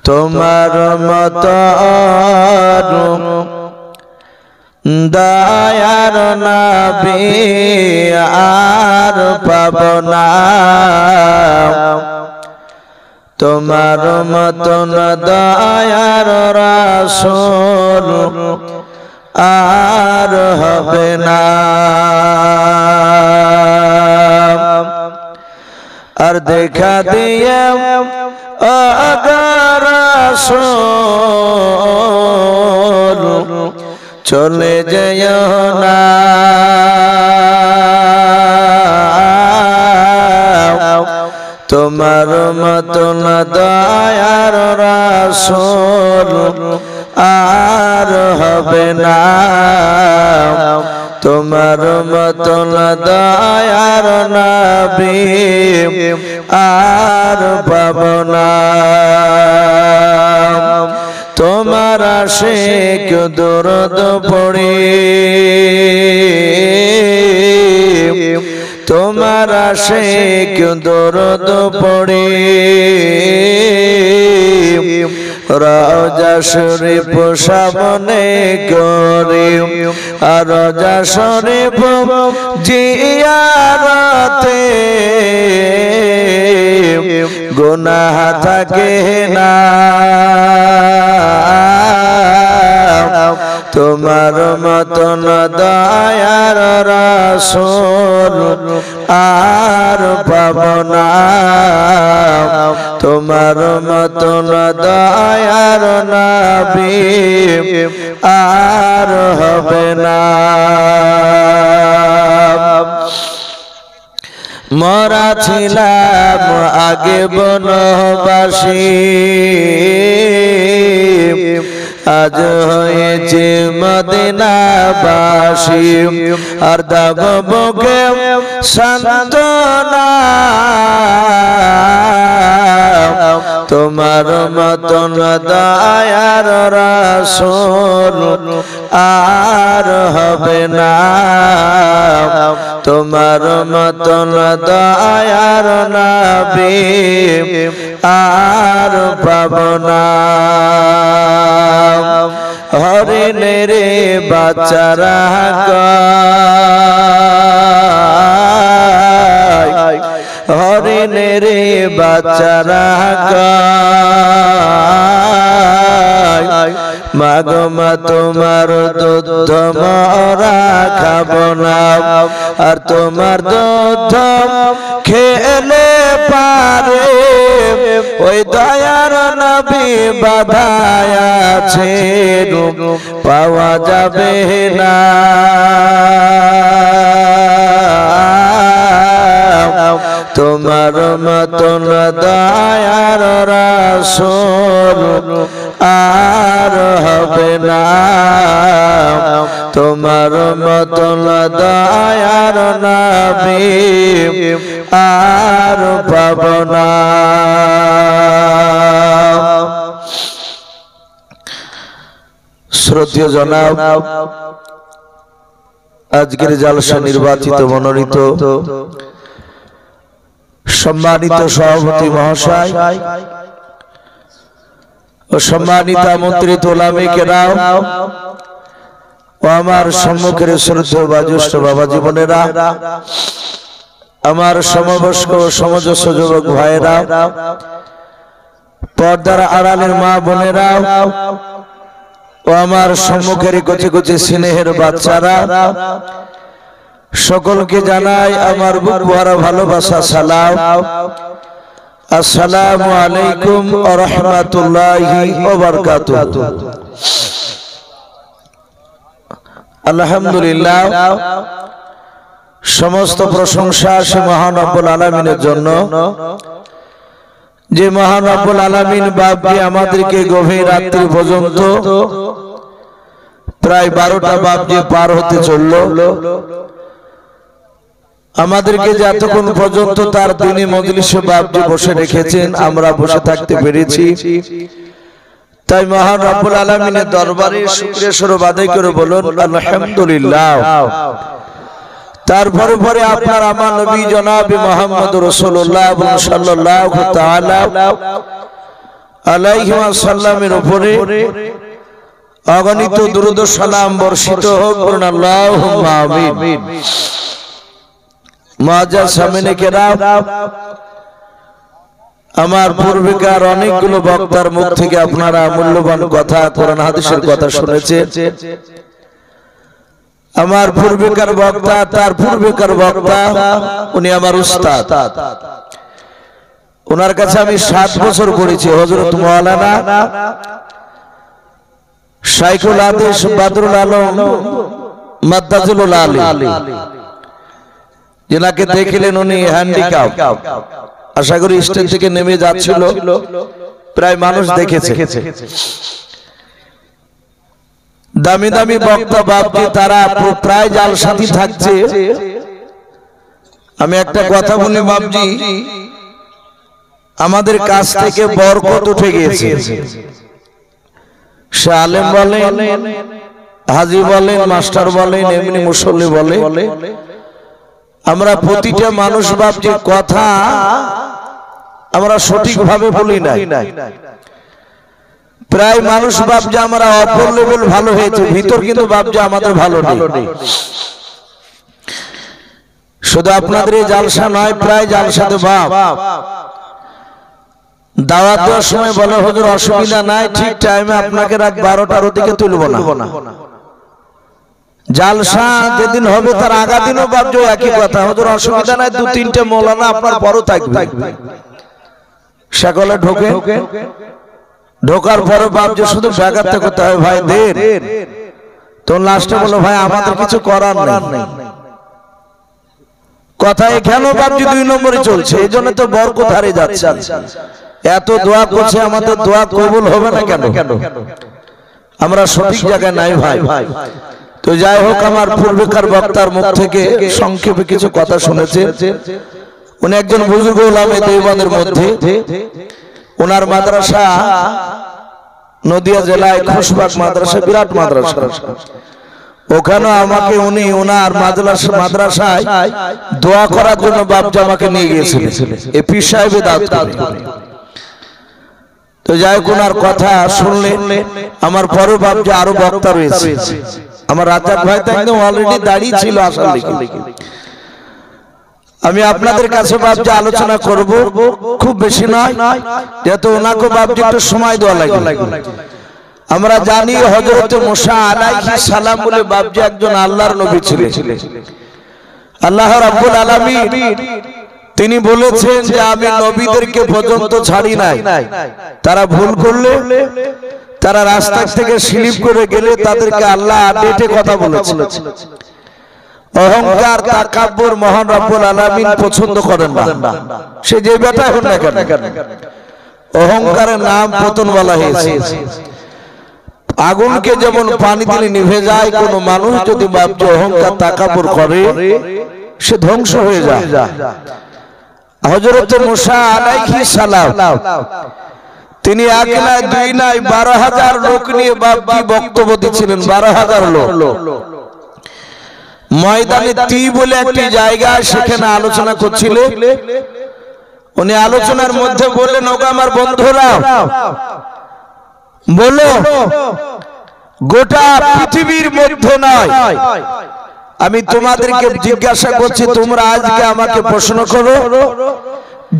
তোমার মতো দয়ার নবী আর পাব না, তোমার মতন দয়ার রাসূল আর হবে না। আর দেখা দিয়ে আগার রাসূল চলে যেও না, তোমার মতন দয়ার রাসূল আর হবে না, তোমার মতন দয়ার নবী আর পাব না। তোমার আশিক দরুদ পড়ি, তোমার আশিক দরুদ পড়ি, রওজা শরীফ সামনে করি, আর রওজা শরীফ জিয়ারতে গুনাহ থাকে না, তোমার মতন দয়ার রাসূল আর পাব না, তোমার মতন দয়ার নবী আর হবে না। মরা ছিলাম আগে বনবাসী, আজ হয়েছে মদিনাবাসী, আর দাগ বুকে সান্ত্বনা, তোমার মতন দয়ার রাসূল আর হবে না, তোমার মতন দয়ার নবী আর পাব না। হরিণের বাচ্চারা গায়, হরিণের বাচ্চারা গায়, মাগো মা তোমার দুধ মরা খাব না, আর তোমার দুধ খেলে পারে ওই দয়ার নবী বাধায় আছে, পাওয়া যাবে না, তোমার মতন দয়ার রাসূল আর হবে না, তোমার মতন দয়ার নবী আর পাব না। শ্রদ্ধেয় জনাব, আজকের জালসা নির্বাচিত মনোনীত সম্মানিত সভাপতি মহাশয় ও সম্মানিত আমন্ত্রিত ওলামায়ে কেরাম ও আমার সম্মুখের শ্রদ্ধেয় জ্যেষ্ঠ বাবা জীবনেরা, আমার সমবয়স্ক ও সমজস্ব যুবক ভাইয়েরা, পর্দার আড়ালের মা বোনেরা ও আমার সম্মুখের কচি কচি স্নেহের বাচ্চারা, সকলকে জানাই আমার বুক ভরা ভালোবাসা সালাম। আসসালামু আলাইকুম ওয়া রাহমাতুল্লাহি ওয়া বারাকাতুহু। আলহামদুলিল্লাহ, সমস্ত প্রশংসা সে মহান রব্বুল আলামিনের জন্য, যে মহান রব্বুল আলামিন বাপ দিয়ে আমাদেরকে গভীর রাত্রি পর্যন্ত প্রায় 12টা বাপ দিয়ে পার হতে চললো, আমাদেরকে যতক্ষণ পর্যন্ত তার দিনী মজলিসে বাপজি বসে রেখেছেন, আমরা বসে থাকতে পেরেছি। তাই মহান রব্বুল আলামিনের দরবারে শুকরিয়া স্বরূপ আদায় করে বলুন আলহামদুলিল্লাহ। তারপরে পরে আপনার আমার নবী জনাব মুহাম্মদ রাসূলুল্লাহ সাল্লাল্লাহু তাআলা আলাইহি ওয়াসাল্লামের উপরে অগণিত দুরূদ ও সালাম বর্ষিত হোক, বলুন আল্লাহুম্মা আমিন। মুআজ্জাজ সামিনে কেরাম, আমার পূর্বেকার অনেকগুলো বক্তার মুখ থেকে আপনারা মূল্যবান কথা, কোরআন হাদিসের কথা শুনেছেন। আমার পূর্বেকার বক্তা, তার পূর্বেকার বক্তা, উনি আমার উস্তাদ। ওনার কাছে আমি 7 বছর পড়েছি। হযরত মাওলানা শাইখুল হাদিস বদরুল আলম মাদ্দাজুল আলী, যিনাকে দেখলেন উনি হ্যান্ডিক্যাপ, আশা করি স্টেজ থেকে নেমে যাচ্ছিল, প্রায় মানুষ দেখেছে। দামি দামি বক্তা বাপজি তারা প্রায় জালসাথী থাকছে। আমি একটা কথা বলি বাপজি, আমাদের কাছ থেকে বরকত উঠে গিয়েছে। সে আলেম বলেন, হাজী বলেন, মাস্টার বলেন, এমনি মুসল্লি বলে, আমরা প্রতিটা মানুষ বাপজি কথা আমরা সঠিকভাবে বলি না। প্রায় মানুষ বাপজি আমরা অপর লেভেল ভালো হয়েছে, ভিতর কিন্তু বাপজি আমাদের ভালো নেই। শুধু আপনাদের এই জালসা নয়, প্রায় জালসাতে বাপ দাওয়াত দেওয়ার সময় বলে হুজুর অসুবিধা নাই, ঠিক টাইমে আপনাকে রাত 12টার ওদিকে তুলব না। জালসা যেদিন হবে তার আগা দিনও বাপজি একই কথা, হুজুর অসুবিধা নাই, 2-3টে মৌলানা আপনার বড় থাকবে। সকলে ঢোকার পরে বাপজি শুধু ব্যাঘাত করতে হয়, ভাই দেন। তো লাস্টে বলো ভাই আমাদের কিছু করার নেই। কথায় কেন বাপজি 2 নম্বরে চলছে, এই জন্য তো বরকত হারিয়ে যাচ্ছে। এত দোয়া করছে, আমাদের দোয়া কবুল হবে না কেন? আমরা সঠিক জায়গায় নাই ভাই। তো যাই হোক, আমার পূর্বেকার বক্তার মুখ থেকে সংক্ষেপে কিছু কথা শুনেছে। উনি একজন বুজুর্গ উলামা দেওবন্দের মধ্যে, ওনার মাদ্রাসা নদিয়া জেলায় খুশবাগ মাদ্রাসা, বিরাট মাদ্রাসা। ওখানে আমাকে উনি ওনার মাদ্রাসায় দোয়া করার জন্য বাপজি আমাকে নিয়ে গিয়েছিলেন, এই পীর সাহেবের দাওয়াত করে। তো যাই হোক, ওনার কথা শুনলে আমার পরে বাপজি আরো বক্তা রয়েছে। আমার রাজাক ভাই তো একদম অলরেডি দাঁড়িয়ে ছিল আসার লিখে। আমি আপনাদের কাছে বাপজি আলোচনা করব, খুব বেশি নয়, যেহেতু ওনাকে বাপজি একটু সময় দেওয়া লাগে। আমরা জানি হযরত মুসা আলাইহিস সালাম বলে বাপজি একজন আল্লাহর নবী ছিলেন। আল্লাহ রাব্বুল আলামিন তিনি বলেছেন যে আমি নবীদেরকে পর্যন্ত ছাড়ি নাই, তারা ভুল করলে, তারা রাস্তা থেকে স্লিপ করে গেলে তাদেরকে আল্লাহ ডেটে কথা বলেছেন। অহংকার, তাকাব্বুর মহান রব্বুল আলামিন পছন্দ করেন না। সে যে বেটা এখন না কেন, অহংকারের নাম পতন বলা হয়েছে। আগুনকে যেমন পানি দিলে নিভে যায়, কোন মানুষ যদি বাপজি অহংকার তাকাব্বুর করে সে ধ্বংস হয়ে যায়। হযরত মুসা আলাইহিস সালাম তিনি এক নয়, 2 নয়, 12,000 লোক নিয়ে বাপজি বক্তব্য দিচ্ছিলেন। 12,000 লোক ময়দানে তি বলে একটি জায়গা, সেখানে আলোচনা করছিলেন। উনি আলোচনার মধ্যে বললেন, ওগো আমার বন্ধুরা, বলো গোটা পৃথিবীর মধ্যে নয়, আমি তোমাদেরকে জিজ্ঞাসা করছি, তোমরা আজকে আমাকে প্রশ্ন করো,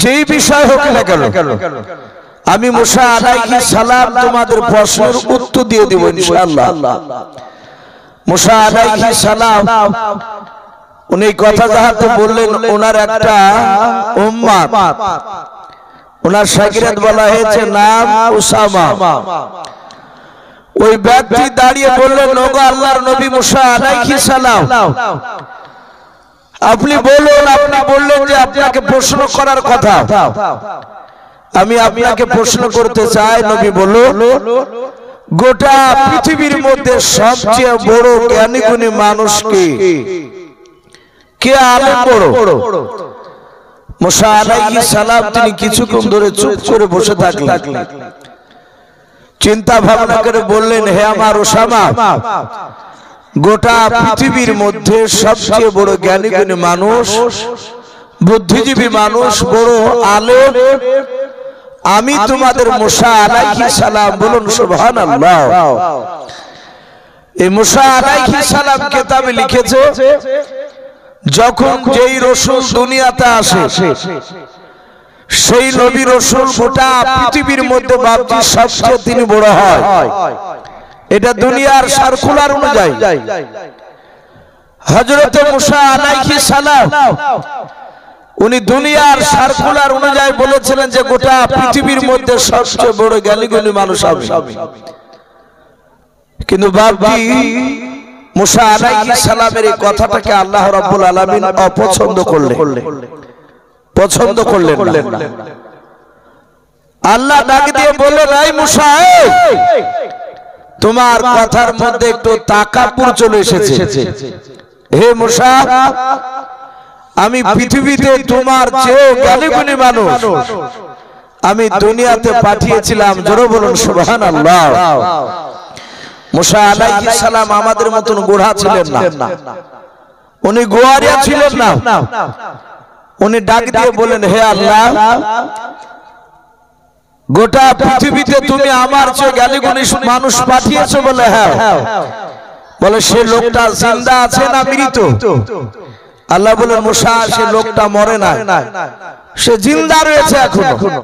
যেই বিষয় হোক না কেন, আমি মুসা আলাইহিস সালাম তোমাদের প্রশ্নের উত্তর দিয়ে দেব ইনশাআল্লাহ। মুসা আলাইহিস সালাম উনি কথা যাহাতে বললেন, ওনার একটা উম্মত, ওনার শাগিরাত বলা হয়েছে নাম উসামা। ওই ব্যক্তি দাঁড়িয়ে বললেন, ওগো আল্লাহর নবী মুসা আলাইহিস সালাম, আপনি বলুন, আপনি বললেন যে আপনাকে প্রশ্ন করার কথা, আমি আপনাকে প্রশ্ন করতে চাই। নবী বলুন, গোটা পৃথিবীর মধ্যে সবচেয়ে বড় জ্ঞানী গুণী মানুষ কে আলেম বড়? মুসা আলাইহিস সালাম তিনি কিছুক্ষণ ধরে চুপ করে বসে থাকলেন, চিন্তা ভাবনা করে বললেন, হে আমার উসামা, গোটা পৃথিবীর মধ্যে সবচেয়ে বড় জ্ঞানী গুণী মানুষ, বুদ্ধিজীবী মানুষ, বড় আলেম আমি তোমাদের মুসা আলাইহিস সালাম, বলুন সুবহানাল্লাহ। এই মুসা আলাইহিস সালাম কিতাবে লিখেছে, যখন যেই রাসূল দুনিয়াতে আসে সেই নবী রাসূল গোটা পৃথিবীর মধ্যে বাপজি সবচেয়ে তিনি বড় হয়। এটা দুনিয়ার সার্কুলার অনুযায়ী হযরত মুসা আলাইহিস সালাম উনি দুনিয়ার সার্কুলার অনুযায়ী বলেছিলেন যে গোটা পৃথিবীর মধ্যে সবচেয়ে বড় জ্ঞানী মানুষ আমি। কিন্তু বাপজি মুসা আলাইহিস সালামের এই কথাটাকে আল্লাহ রাব্বুল আলামিন অপছন্দ করলেন, পছন্দ করলেন না। আল্লাহ ডাক দিয়ে বললেন, এই মুসা, তোমার কথার মধ্যে একটু তাকাব্বুর চলে এসেছে। হে মুসা, আমি পৃথিবীতে তোমার চেয়ে জ্ঞানী মানুষ আমি দুনিয়াতে পাঠিয়েছিলাম। জোরে বলুন সুবহানাল্লাহ। মুসা আলাইহিস সালাম আমাদের মতন গোড়া ছিলেন না, উনি গোয়ারিয়া ছিলেন না। উনি ডাক দিয়ে বলেন, হে আল্লাহ, গোটা পৃথিবীতে তুমি আমার চেয়ে জ্ঞানী মানুষ পাঠিয়েছো বলে। হ্যাঁ। বলে সে লোকটা জিন্দা আছে না মৃত? আল্লাহ বলেন, মুসা, সে লোকটা মরে না, সে জিন্দা রয়েছে এখনো।